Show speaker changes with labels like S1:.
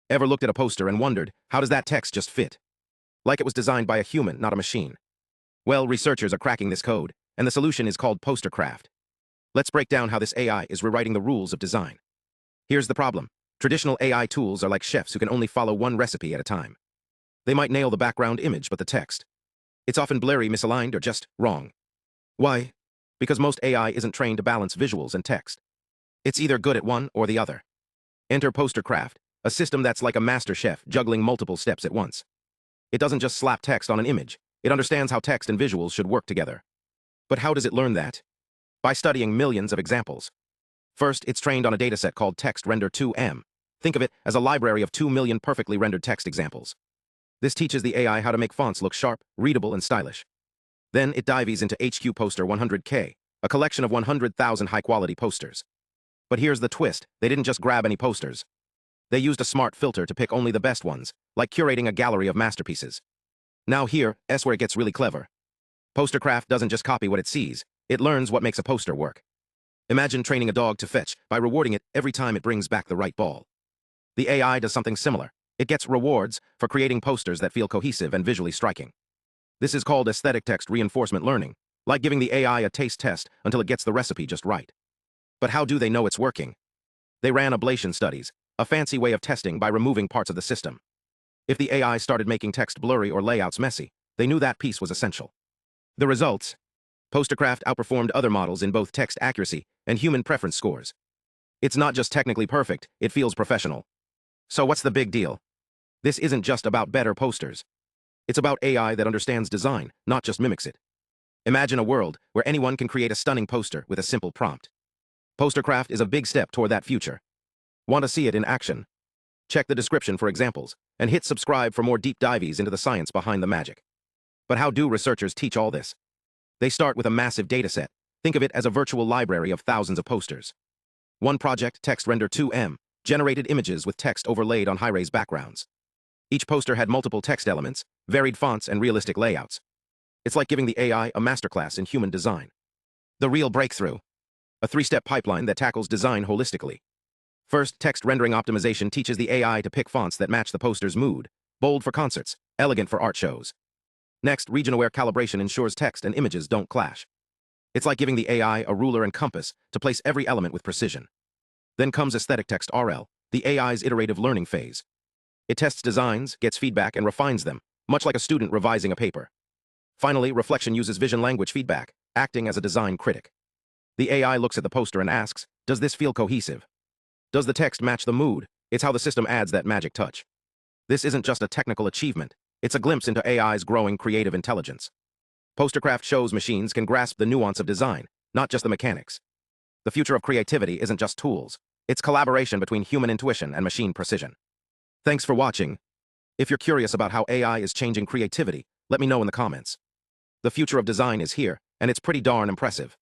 S1: Ever looked at a poster and wondered, how does that text just fit? Like it was designed by a human, not a machine. Well, researchers are cracking this code, and the solution is called PosterCraft. Let's break down how this AI is rewriting the rules of design. Here's the problem. Traditional AI tools are like chefs who can only follow one recipe at a time. They might nail the background image, but the text, it's often blurry, misaligned, or just wrong. Why? Because most AI isn't trained to balance visuals and text. It's either good at one or the other. Enter PosterCraft, a system that's like a master chef juggling multiple steps at once. It doesn't just slap text on an image. It understands how text and visuals should work together. But how does it learn that? By studying millions of examples. First, it's trained on a dataset called Text-Render-2M. Think of it as a library of 2 million perfectly rendered text examples. This teaches the AI how to make fonts look sharp, readable, and stylish. Then it dives into HQ-Poster-100K, a collection of 100,000 high-quality posters. But here's the twist. They didn't just grab any posters. They used a smart filter to pick only the best ones, like curating a gallery of masterpieces. Now here's where it gets really clever. PosterCraft doesn't just copy what it sees, it learns what makes a poster work. Imagine training a dog to fetch by rewarding it every time it brings back the right ball. The AI does something similar. It gets rewards for creating posters that feel cohesive and visually striking. This is called aesthetic text reinforcement learning, like giving the AI a taste test until it gets the recipe just right. But how do they know it's working? They ran ablation studies, a fancy way of testing by removing parts of the system. If the AI started making text blurry or layouts messy, they knew that piece was essential. The results? PosterCraft outperformed other models in both text accuracy and human preference scores. It's not just technically perfect, it feels professional. So what's the big deal? This isn't just about better posters. It's about AI that understands design, not just mimics it. Imagine a world where anyone can create a stunning poster with a simple prompt. PosterCraft is a big step toward that future. Want to see it in action? Check the description for examples, and hit subscribe for more deep dives into the science behind the magic. But how do researchers teach all this? They start with a massive dataset. Think of it as a virtual library of thousands of posters. One project, Text-Render-2M, generated images with text overlaid on high-res backgrounds. Each poster had multiple text elements, varied fonts, and realistic layouts. It's like giving the AI a masterclass in human design. The real breakthrough. A three-step pipeline that tackles design holistically. First, text rendering optimization teaches the AI to pick fonts that match the poster's mood, bold for concerts, elegant for art shows. Next, region-aware calibration ensures text and images don't clash. It's like giving the AI a ruler and compass to place every element with precision. Then comes aesthetic text RL, the AI's iterative learning phase. It tests designs, gets feedback, and refines them, much like a student revising a paper. Finally, reflection uses vision-language feedback, acting as a design critic. The AI looks at the poster and asks, does this feel cohesive? Does the text match the mood? It's how the system adds that magic touch. This isn't just a technical achievement. It's a glimpse into AI's growing creative intelligence. PosterCraft shows machines can grasp the nuance of design, not just the mechanics. The future of creativity isn't just tools. It's collaboration between human intuition and machine precision. Thanks for watching. If you're curious about how AI is changing creativity, let me know in the comments. The future of design is here, and it's pretty darn impressive.